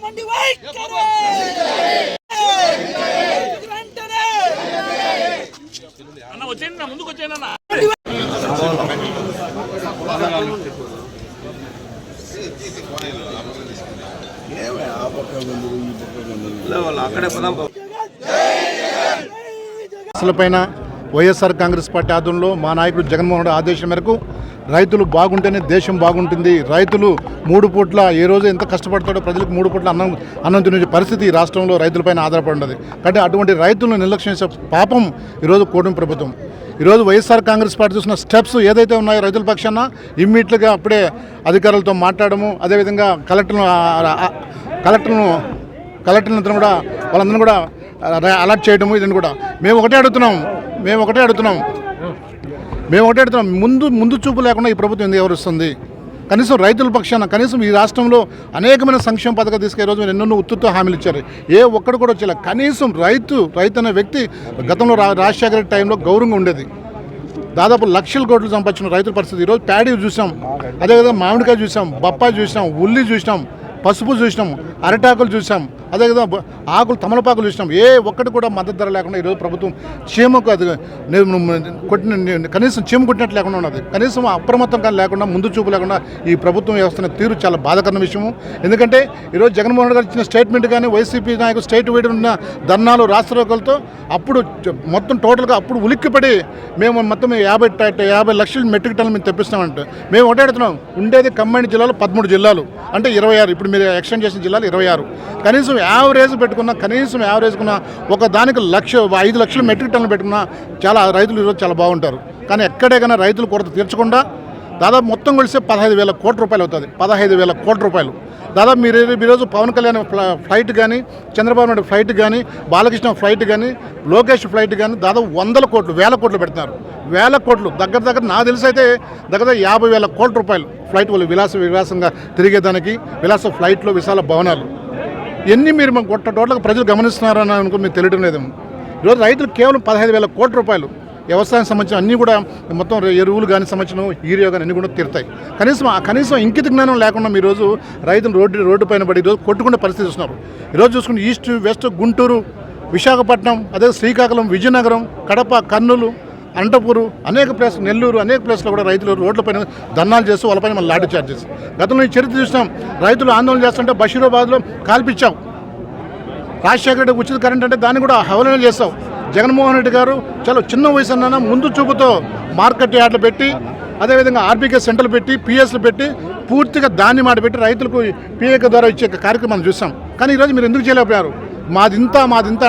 ముందుకు వచ్చేనా అసలుపైన వైఎస్ఆర్ కాంగ్రెస్ పార్టీ ఆధ్వర్యంలో మా నాయకుడు జగన్మోహన్ రెడ్డి ఆదేశం మేరకు రైతులు బాగుంటేనే దేశం బాగుంటుంది. రైతులు 3 పూట్ల ఏ రోజు ఎంత కష్టపడతాడో ప్రజలకు 3 పూట్ల అన్నం తినే పరిస్థితి ఈ రాష్ట్రంలో రైతులపైన ఆధారపడి ఉన్నది. కాబట్టి అటువంటి రైతులను నిర్లక్ష్యం చేసే పాపం ఈరోజు కూటమి ప్రభుత్వం. ఈరోజు వైఎస్ఆర్ కాంగ్రెస్ పార్టీ చూసిన స్టెప్స్ ఏదైతే ఉన్నాయో రైతుల పక్షాన ఇమ్మీడియట్గా అప్పుడే అధికారులతో మాట్లాడము, అదేవిధంగా కలెక్టర్లను కూడా వాళ్ళందరూ కూడా అలర్ట్ చేయడము. ఇదని కూడా మేము ఒకటే అడుగుతున్నాం ముందు చూపు లేకుండా ఈ ప్రభుత్వం ఎందుకు ఎవరిస్తుంది? కనీసం రైతుల పక్షాన కనీసం ఈ రాష్ట్రంలో అనేకమైన సంక్షేమ పథకాలు తీసుకునే రోజు ఎన్నెన్నో ఉత్తుతో హామీలు ఇచ్చారు. ఏ ఒక్కడు కూడా వచ్చేలా కనీసం రైతు అనే వ్యక్తి గతంలో రాజశేఖర టైంలో గౌరవంగా ఉండేది. దాదాపు లక్షల కోట్లు సంపాదించిన రైతుల పరిస్థితి ఈరోజు ప్యాడీ చూసాం, అదేవిధంగా మామిడికాయ చూసాం, బొప్పాయి చూసినాం, ఉల్లి చూసినాం, పసుపు చూసినాం, అరటాకులు చూసాం, అదేవిధంగా ఆకులు తమలపాకులు చూసినాం. ఏ ఒక్కటి కూడా మద్దతు ధర లేకుండా ఈరోజు ప్రభుత్వం చీమకు అది కనీసం చీమ కొట్టినట్టు లేకుండా ఉన్నది. కనీసం అప్రమత్తం కానీ లేకుండా ముందు చూపు లేకుండా ఈ ప్రభుత్వం వ్యవస్థను తీరు చాలా బాధాకరమైన విషయము. ఎందుకంటే ఈరోజు జగన్మోహన్ రెడ్డి గారు ఇచ్చిన స్టేట్మెంట్ కానీ వైసీపీ నాయకులు స్టేట్ వైడ్ ఉన్న ధర్నాలు రాష్ట్రరోకలతో అప్పుడు మొత్తం టోటల్గా అప్పుడు ఉలిక్కిపడి మేము మొత్తం 50 లక్షల మెట్రిక్ టన్నులు మేము తెప్పిస్తామంటే మేము ఒకటే అడుగుతున్నాం. ఉండేది కంబైన్డ్ జిల్లాలో 13 జిల్లాలు అంటే 26, ఇప్పుడు మీరు ఎక్స్టెండ్ చేసిన జిల్లాలు 26. కనీసం యావరేజ్ పెట్టుకున్న ఒక దానికి 5 లక్షల మెట్రిక్ టన్నులు పెట్టుకున్నా చాలా రైతులు ఈరోజు చాలా బాగుంటారు. కానీ ఎక్కడైనా రైతులు కొరత తీర్చకుండా దాదాపు మొత్తం కలిసి 15,000 కోట్ల రూపాయలు అవుతుంది. 15,000 కోట్ల రూపాయలు దాదాపు మీరు ఈరోజు పవన్ కళ్యాణ్ ఫ్లైట్ కానీ, చంద్రబాబు నాయుడు ఫ్లైట్ కానీ, బాలకృష్ణ ఫ్లైట్ కానీ, లోకేష్ ఫ్లైట్ కానీ దాదాపు 100 కోట్లు 1000 కోట్లు పెడుతున్నారు. 1000 కోట్లు దగ్గర నాకు తెలిసి అయితే దగ్గర 50,000 కోట్ల రూపాయలు ఫ్లైట్ వాళ్ళు విలాసంగా తిరిగేదానికి, విలాస ఫ్లైట్లో విశాల భవనాలు ఎన్ని మీరు టోటల్గా ప్రజలు గమనిస్తున్నారని అనుకో మీకు తెలియడం లేదేమో. ఈరోజు రైతులు కేవలం 15,000 కోట్ల రూపాయలు వ్యవసాయం సంబంధించిన అన్నీ కూడా మొత్తం ఎరువులు కానీ సంబంధించిన యూరియా కానీ అన్నీ కూడా తీరుతాయి. కనీసం ఇంకిత జ్ఞానం లేకుండా మీ రోజు రైతులు రోడ్డు పైన పడి ఈరోజు కొట్టుకునే పరిస్థితి చూస్తున్నారు. ఈరోజు చూసుకుంటే ఈస్ట్, వెస్ట్, గుంటూరు, విశాఖపట్నం, అదే శ్రీకాకుళం, విజయనగరం, కడప, కర్నూలు, అనంతపూరు, అనేక ప్లేస్, నెల్లూరు, అనేక ప్లేస్లో కూడా రైతులు రోడ్లపైన ధర్నాలు చేస్తూ వాళ్ళపైన మళ్ళీ లాఠీ చార్జ్ చేసి గతంలో ఈ చరిత్ర చూసినాం. రైతులు ఆందోళన చేస్తుంటే బషీరాబాద్లో కాల్పించాం. రాజశేఖర రెడ్డి ఉచిత కరెంట్ అంటే దాన్ని కూడా హవలన చేస్తాం. జగన్మోహన్ రెడ్డి గారు చాలా చిన్న వయసు అన్న ముందు చూపుతో మార్కెట్ యార్డ్లు పెట్టి, అదేవిధంగా ఆర్బీకే సెంటర్లు పెట్టి, పిఎస్లు పెట్టి పూర్తిగా దాన్ని మాట పెట్టి రైతులకు పిఏక ద్వారా ఇచ్చే కార్యక్రమాన్ని చూసాం. కానీ ఈరోజు మీరు ఎందుకు చేయలేకపోయారు? మాదింత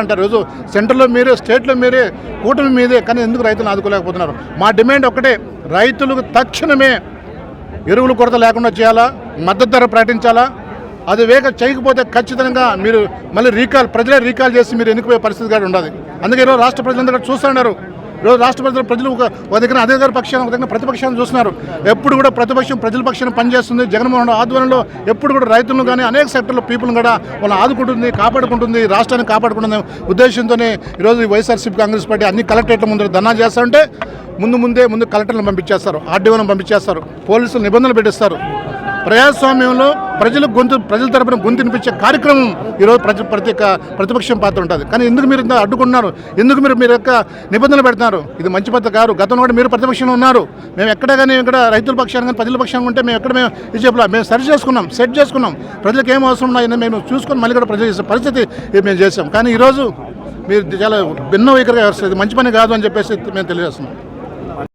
అంటారు. రోజు సెంటర్లో మీరే, స్టేట్లో మీరే, కూటమి మీదే, కానీ ఎందుకు రైతులను ఆదుకోలేకపోతున్నారు? మా డిమాండ్ ఒక్కటే, రైతులకు తక్షణమే ఎరువుల కొరత లేకుండా చేయాలా, మద్దతు ధర ప్రకటించాలా. అది చేయకపోతే ఖచ్చితంగా మీరు మళ్ళీ ప్రజలే రీకాల్ చేసి మీరు ఎన్నికపోయే పరిస్థితి కూడా ఉండదు. అందుకే ఈరోజు రాష్ట్ర ప్రజలందరూ చూస్తున్నారు. ఈరోజు రాష్ట్ర ప్రజలు ఒక దగ్గర అధికార పక్షాన్ని, ఒక దగ్గర ప్రతిపక్షాన్ని చూస్తున్నారు. ఎప్పుడు కూడా ప్రతిపక్షం ప్రజల పక్షాన్ని పనిచేస్తుంది. జగన్మోహన్ ఆధ్వర్యంలో ఎప్పుడు కూడా రైతులను కానీ అనేక సెక్టర్లో పీపుల్ని కూడా వాళ్ళని ఆదుకుంటుంది, కాపాడుకుంటుంది, రాష్ట్రాన్ని కాపాడుకుంటుంది ఉద్దేశంతోనే ఈరోజు వైఎస్ఆర్సీపీ కాంగ్రెస్ పార్టీ అన్ని కలెక్టరేట్ల ముందు ధర్నా చేస్తారంటే ముందు కలెక్టర్లను పంపించేస్తారు, ఆర్డీఓలను పంపించేస్తారు, పోలీసులు నిబంధనలు పెట్టిస్తారు. ప్రజాస్వామ్యంలో ప్రజల తరపున గొంతు వినిపించే కార్యక్రమం ఈరోజు ప్రతిపక్షం పాత్ర ఉంటుంది. కానీ ఎందుకు మీరు అడ్డుకుంటున్నారు? ఎందుకు మీరు యొక్క నిబంధనలు పెడుతున్నారు? ఇది మంచి పద్ధతి కాదు. గతంలో కూడా మీరు ప్రతిపక్షంలో ఉన్నారు. మేము ఇక్కడ రైతుల పక్షాన్ని కానీ ప్రజల పక్షాన్ని ఉంటే మేము ఇది చెప్పలా, మేము సెట్ చేసుకున్నాం. ప్రజలకు ఏం అవసరం ఉన్నాయని మేము చూసుకొని మళ్ళీ కూడా ప్రజలు చేసే పరిస్థితి మేము చేసాం. కానీ ఈరోజు మీరు చాలా భిన్న వైఖరిగా వ్యవస్థ, ఇది మంచి పని కాదు అని చెప్పేసి మేము తెలియజేస్తున్నాం.